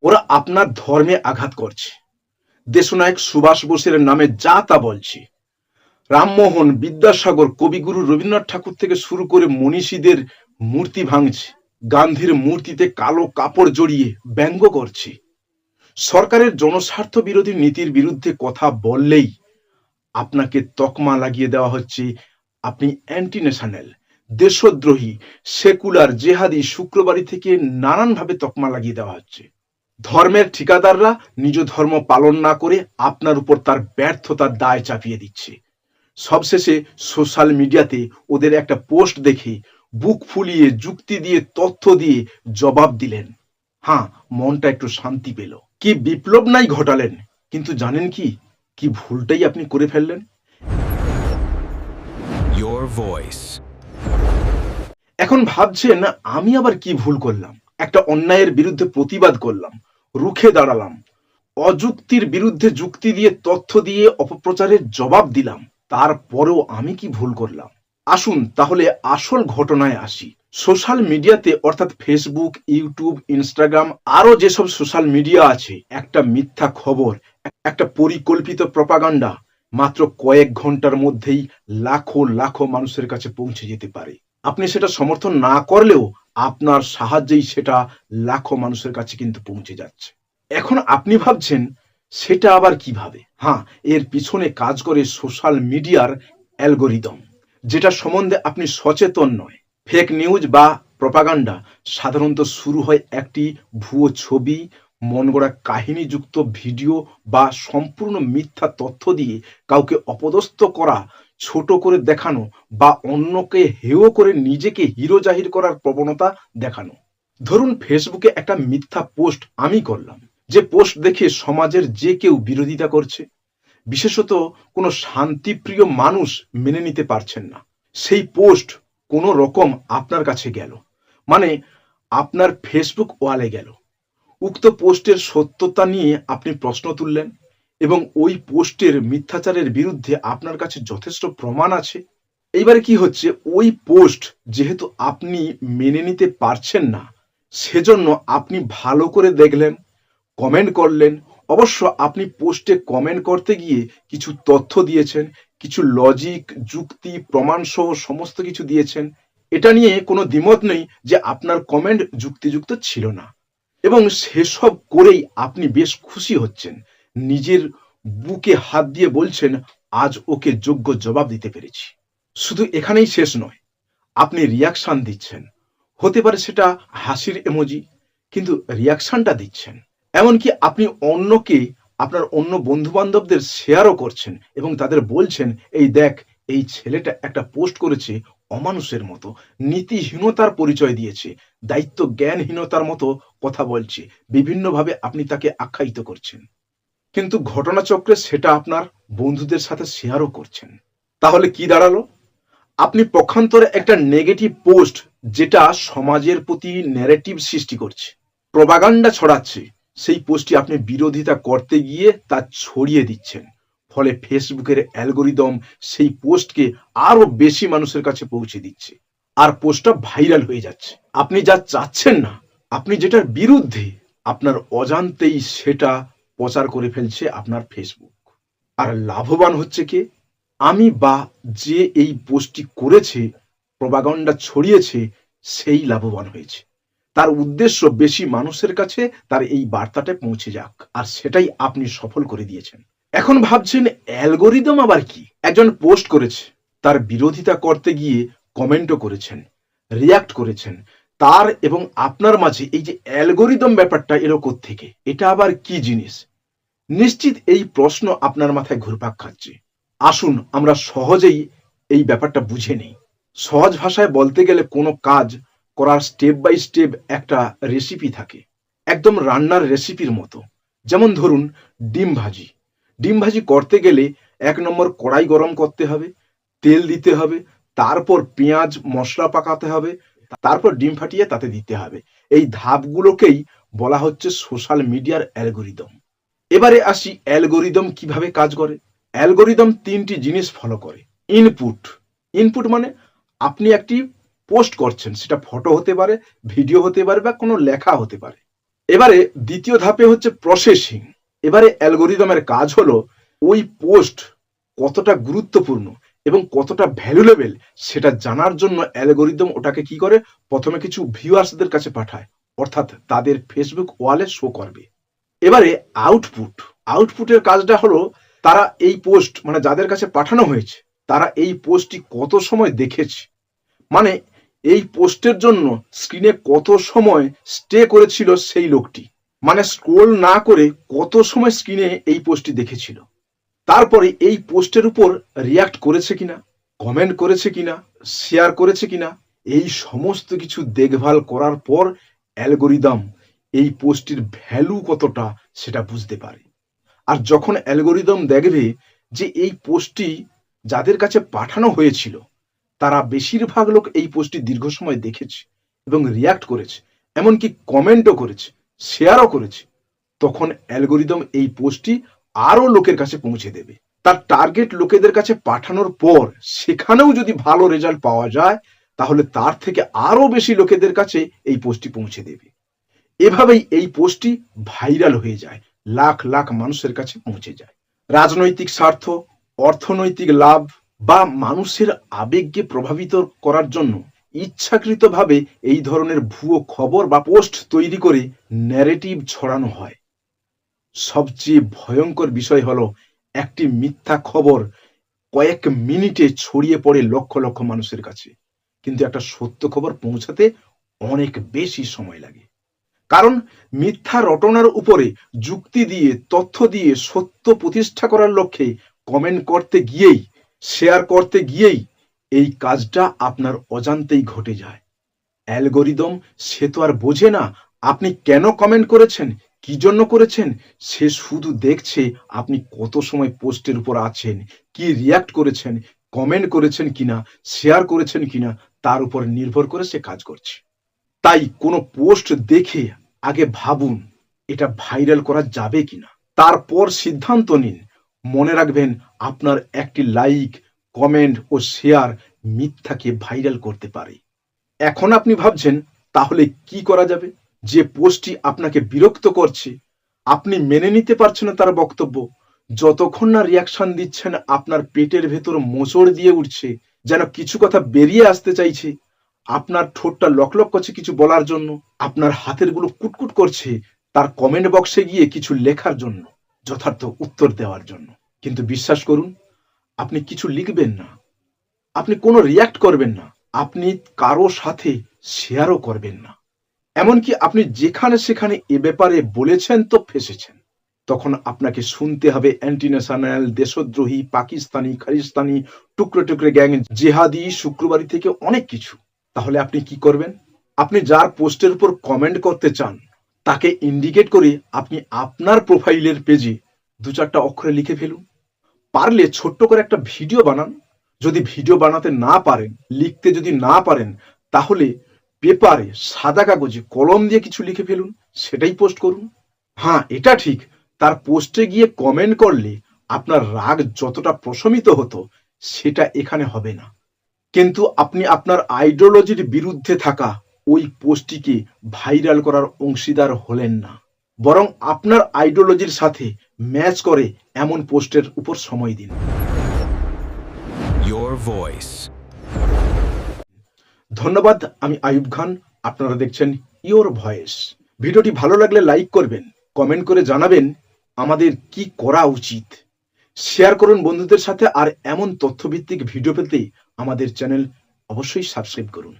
ওরা আপনার ধর্মে আঘাত করছে, দেশনায়ক সুভাষ বোসের নামে যা তা বলছে, রামমোহন, বিদ্যাসাগর, কবিগুরু রবীন্দ্রনাথ ঠাকুর থেকে শুরু করে মনীষীদের মূর্তি ভাঙছে, গান্ধীর মূর্তিতে কালো কাপড় জড়িয়ে ব্যঙ্গ করছে। সরকারের জনস্বার্থ বিরোধী নীতির বিরুদ্ধে কথা বললেই আপনাকে তকমা লাগিয়ে দেওয়া হচ্ছে আপনি অ্যান্টি ন্যাশনাল, দেশদ্রোহী, সেকুলার, জেহাদি, শুক্রবারী থেকে নানানভাবে তকমা লাগিয়ে দেওয়া হচ্ছে। ধর্মের ঠিকাদাররা নিজ ধর্ম পালন না করে আপনার উপর তার ব্যর্থতার দায় চাপিয়ে দিচ্ছে। সবশেষে সোশ্যাল মিডিয়াতে ওদের একটা পোস্ট দেখে বুক ফুলিয়ে যুক্তি দিয়ে তথ্য দিয়ে জবাব দিলেন। হ্যাঁ, মনটা একটু শান্তি পেল। কি বিপ্লব নাই ঘটালেন, কিন্তু জানেন কি ভুলটাই আপনি করে ফেললেন। Your voice. এখন ভাবছেন আমি আবার কি ভুল করলাম। একটা অন্যায়ের বিরুদ্ধে প্রতিবাদ করলাম, রুখে দাঁড়ালাম, অযুক্তির বিরুদ্ধে যুক্তি দিয়ে তথ্য দিয়ে অপপ্রচারের জবাব দিলাম, তারপরেও আমি কি ভুল করলাম। আসুন তাহলে আসল ঘটনায় আসি। সোশ্যাল মিডিয়াতে অর্থাৎ ফেসবুক, ইউটিউব, ইনস্টাগ্রাম আরো যেসব সোশ্যাল মিডিয়া আছে, একটা মিথ্যা খবর, একটা পরিকল্পিত প্রপাগান্ডা মাত্র কয়েক ঘন্টার মধ্যেই লাখো লাখো মানুষের কাছে পৌঁছে যেতে পারে। আপনি সেটা সমর্থন না করলেও আপনার সাহায্যেই সেটা লাখো মানুষের কাছে কিন্তু পৌঁছে যাচ্ছে। এখন আপনি ভাবছেন সেটা আবার কিভাবে। হ্যাঁ, এর পিছনে কাজ করে সোশ্যাল মিডিয়ার অ্যালগোরিদম, যেটা সম্বন্ধে আপনি সচেতন নয়। ফেক নিউজ বা প্রপাগান্ডা সাধারণত শুরু হয় একটি ভুয়ো ছবি, মনগড়া কাহিনীযুক্ত ভিডিও বা সম্পূর্ণ মিথ্যা তথ্য দিয়ে কাউকে অপদস্থ করা, ছোট করে দেখানো বা অন্যকে হেয় করে নিজেকে হিরো জাহির করার প্রবণতা দেখানো। ধরুন ফেসবুকে একটা মিথ্যা পোস্ট আমি করলাম, যে পোস্ট দেখে সমাজের যে কেউ বিরোধিতা করছে, বিশেষত কোনো শান্তিপ্রিয় মানুষ মেনে নিতে পারছেন না, সেই পোস্ট কোনো রকম আপনার কাছে গেল, মানে আপনার ফেসবুক ওয়ালে গেল। উক্ত পোস্টের সত্যতা নিয়ে আপনি প্রশ্ন তুললেন এবং ওই পোস্টের মিথ্যাচারের বিরুদ্ধে আপনার কাছে যথেষ্ট প্রমাণ আছে। এইবারে কি হচ্ছে, ওই পোস্ট যেহেতু আপনি মেনে নিতে পারছেন না, সেজন্য আপনি ভালো করে দেখলেন, কমেন্ট করলেন। অবশ্য আপনি পোস্টে কমেন্ট করতে গিয়ে কিছু তথ্য দিয়েছেন, কিছু লজিক, যুক্তি, প্রমাণ সহ সমস্ত কিছু দিয়েছেন। এটা নিয়ে কোনো দ্বিমত নেই যে আপনার কমেন্ট যুক্তিযুক্ত ছিল না, এবং সেসব করেই আপনি বেশ খুশি হচ্ছেন, নিজের বুকে হাত দিয়ে বলছেন আজ ওকে যোগ্য জবাব দিতে পেরেছি। শুধু এখানেই শেষ নয়, আপনি রিয়াকশন দিচ্ছেন, হতে পারে সেটা হাসির ইমোজি, কিন্তু রিয়াকশনটা দিচ্ছেন। এমনকি আপনি অন্যকে, আপনার অন্য বন্ধু বান্ধবদের শেয়ারও করছেন এবং তাদের বলছেন এই দেখ, এই ছেলেটা একটা পোস্ট করেছে অমানুষের মতো, নীতিহীনতার পরিচয় দিয়েছে, দায়িত্ব জ্ঞানহীনতার মতো কথা বলছে, বিভিন্নভাবে আপনি তাকে আখ্যায়িত করছেন, কিন্তু ঘটনাচক্রে সেটা আপনার বন্ধুদের সাথে শেয়ারও করছেন। তাহলে কি দাঁড়ালো, আপনি পক্ষান্তরে একটা নেগেটিভ পোস্ট, যেটা সমাজের প্রতি ন্যারেটিভ সৃষ্টি করছে, প্রপাগান্ডা ছড়াচ্ছে, সেই পোস্টটি আপনি বিরোধিতা করতে গিয়ে তা ছড়িয়ে দিচ্ছেন। ফলে ফেসবুকের অ্যালগোরিদম সেই পোস্টকে আরো বেশি মানুষের কাছে পৌঁছে দিচ্ছে, আর পোস্টটা ভাইরাল হয়ে যাচ্ছে। আপনি যা চাচ্ছেন না, আপনি যেটার বিরুদ্ধে, আপনার অজান্তেই সেটা প্রচার করে ফেলছে আপনার ফেসবুক। আর লাভবান হচ্ছে কে, আমি বা যে এই পোস্টটি করেছে, প্রপাগান্ডা ছড়িয়েছে, সেই লাভবান হয়েছে। তার উদ্দেশ্য বেশি মানুষের কাছে তার এই বার্তাটা পৌঁছে যাক, আর সেটাই আপনি সফল করে দিয়েছেন। এখন ভাবছেন অ্যালগোরিদম আবার কি। একজন পোস্ট করেছে, তার বিরোধিতা করতে গিয়ে কমেন্টও করেছেন, রিয়াক্ট করেছেন, তার এবং আপনার মাঝে এই যে অ্যালগোরিদম ব্যাপারটা এলো কোত্থেকে, এটা আবার কি জিনিস। নিশ্চিত এই প্রশ্ন আপনার মাথায় ঘুরপাক খাচ্ছে। আসুন আমরা সহজেই এই ব্যাপারটা বুঝে নিই। সহজ ভাষায় বলতে গেলে কোনো কাজ করার স্টেপ বাই স্টেপ একটা রেসিপি থাকে, একদম রান্নার রেসিপির মতো। যেমন ধরুন ডিম ভাজি। ডিম ভাজি করতে গেলে ১ নম্বর কড়াই গরম করতে হবে, তেল দিতে হবে, তারপর পেঁয়াজ মশলা পাকাতে হবে, তারপর ডিম ফাটিয়ে তাতে দিতে হবে। এই ধাপগুলোকেই বলা হচ্ছে সোশ্যাল মিডিয়ার অ্যালগোরিদম। এবারে আসি অ্যালগোরিদম কিভাবে কাজ করে। অ্যালগোরিদম ৩টি জিনিস ফলো করে। ইনপুট, ইনপুট মানে আপনি একটি পোস্ট করছেন, সেটা ফটো হতে পারে, ভিডিও হতে পারে বা কোনো লেখা হতে পারে। এবারে দ্বিতীয় ধাপে হচ্ছে প্রসেসিং। এবারে অ্যালগোরিদমের কাজ হলো ওই পোস্ট কতটা গুরুত্বপূর্ণ এবং কতটা ভ্যালুয়েবল সেটা জানার জন্য অ্যালগোরিদম ওটাকে কি করে, প্রথমে কিছু ভিউয়ার্সদের কাছে পাঠায়, অর্থাৎ তাদের ফেসবুক ওয়ালে শো করবে। এবারে আউটপুটের কাজটা হলো তারা এই পোস্ট মানে যাদের কাছে পাঠানো হয়েছে তারা এই পোস্টটি কত সময় দেখেছে, মানে এই পোস্টের জন্য স্ক্রিনে কত সময় স্টে করেছিল সেই লোকটি, মানে স্ক্রোল না করে কত সময় স্ক্রিনে এই পোস্টটি দেখেছিল, তারপরে এই পোস্টের উপর রিয়াক্ট করেছে কিনা, কমেন্ট করেছে কিনা, শেয়ার করেছে কিনা, এই সমস্ত কিছু দেখভাল করার পর অ্যালগোরিদম এই পোস্টটির ভ্যালু কতটা সেটা বুঝতে পারে। আর যখন অ্যালগোরিদম দেখবে যে এই পোস্টটি যাদের কাছে পাঠানো হয়েছিল তারা বেশিরভাগ লোক এই পোস্টটি দীর্ঘ সময় দেখেছে এবং রিয়াক্ট করেছে, এমনকি কমেন্টও করেছে, শেয়ারও করেছে, তখন অ্যালগোরিদম এই পোস্টটি আরো লোকের কাছে পৌঁছে দেবে। তার টার্গেট লোকেদের কাছে পাঠানোর পর সেখানেও যদি ভালো রেজাল্ট পাওয়া যায় তাহলে তার থেকে আরো বেশি লোকেদের কাছে এই পোস্টটি পৌঁছে দেবে। এভাবেই এই পোস্টটি ভাইরাল হয়ে যায়, লাখ লাখ মানুষের কাছে পৌঁছে যায়। রাজনৈতিক স্বার্থ, অর্থনৈতিক লাভ বা মানুষের আবেগকে প্রভাবিত করার জন্য ইচ্ছাকৃতভাবে এই ধরনের ভুয়ো খবর বা পোস্ট তৈরি করে ন্যারেটিভ ছড়ানো হয়। সবচেয়ে ভয়ঙ্কর বিষয় হলো একটি মিথ্যা খবর কয়েক মিনিটে ছড়িয়ে পড়ে লক্ষ লক্ষ মানুষের কাছে, কিন্তু একটা সত্য খবর পৌঁছাতে অনেক বেশি সময় লাগে। কারণ মিথ্যা রটনার উপরে যুক্তি দিয়ে, তথ্য দিয়ে সত্য প্রতিষ্ঠা করার লক্ষ্যে কমেন্ট করতে গিয়েই, শেয়ার করতে গিয়েই এই কাজটা আপনার অজান্তেই ঘটে যায়। অ্যালগোরিদম সে তো আর বোঝে না আপনি কেন কমেন্ট করেছেন, কি জন্য করেছেন, সে শুধু দেখছে আপনি কত সময় পোস্টের উপর আছেন, কি রিয়াক্ট করেছেন, কমেন্ট করেছেন কিনা, শেয়ার করেছেন কিনা, তার উপর নির্ভর করে সে কাজ করছে। তাই কোনো পোস্ট দেখে আগে ভাবুন এটা ভাইরাল করা যাবে কিনা, তারপর সিদ্ধান্ত নিন। মনে রাখবেন আপনার একটি লাইক, কমেন্ট ও শেয়ার মিথ্যাকে ভাইরাল করতে পারে। এখন আপনি ভাবছেন তাহলে কি করা যাবে? যে পোস্টটি আপনাকে বিরক্ত করছে, আপনি মেনে নিতে পারছেন না তার বক্তব্য, যতক্ষণ না রিয়াকশন দিচ্ছেন আপনার পেটের ভেতর মোচড় দিয়ে উঠছে, যেন কিছু কথা বেরিয়ে আসতে চাইছে, আপনার ঠোঁটটা লকলক করছে কিছু বলার জন্য, আপনার হাতের গুলো কুটকুট করছে তার কমেন্ট বক্সে গিয়ে কিছু লেখার জন্য, যথার্থ উত্তর দেওয়ার জন্য। কিন্তু বিশ্বাস করুন, আপনি কিছু লিখবেন না, আপনি কোনো রিয়াক্ট করবেন না, আপনি কারো সাথে শেয়ারও করবেন না, এমনকি আপনি যেখানে সেখানে এ ব্যাপারে বলেছেন তো ফেসেছেন। তখন আপনাকে শুনতে হবে অ্যান্টি ন্যাশনাল, দেশদ্রোহী, পাকিস্তানি, খালিস্তানি, টুকরো টুকরে গ্যাং, জেহাদি, শুক্রবারি থেকে অনেক কিছু। তাহলে আপনি কি করবেন? আপনি যার পোস্টের উপর কমেন্ট করতে চান তাকে ইন্ডিকেট করে আপনি আপনার প্রোফাইলের পেজে 2-4টা অক্ষরে লিখে ফেলুন। পারলে ছোট্ট করে একটা ভিডিও বানান। যদি ভিডিও বানাতে না পারেন, লিখতে যদি না পারেন, তাহলে পেপারে সাদা কাগজে কলম দিয়ে কিছু লিখে ফেলুন, সেটাই পোস্ট করুন। হ্যাঁ, এটা ঠিক, তার পোস্টে গিয়ে কমেন্ট করলে আপনার রাগ যতটা প্রশমিত হতো সেটা এখানে হবে না, কিন্তু আপনি আপনার আইডিওলজির বিরুদ্ধে থাকা ওই পোস্টটিকে ভাইরাল করার অংশীদার হলেন না, বরং আপনার আইডিওলজির সাথে ম্যাচ করে এমন পোস্টের উপর সময় দিন। Your voice. ধন্যবাদ, আমি আইয়ুব খান, আপনারা দেখছেন ইওর ভয়েস। ভিডিওটি ভালো লাগলে লাইক করবেন, কমেন্ট করে জানাবেন আমাদের কি করা উচিত, শেয়ার করুন বন্ধুদের সাথে, আর এমন তথ্যভিত্তিক ভিডিও পেতে আমাদের চ্যানেল অবশ্যই সাবস্ক্রাইব করুন।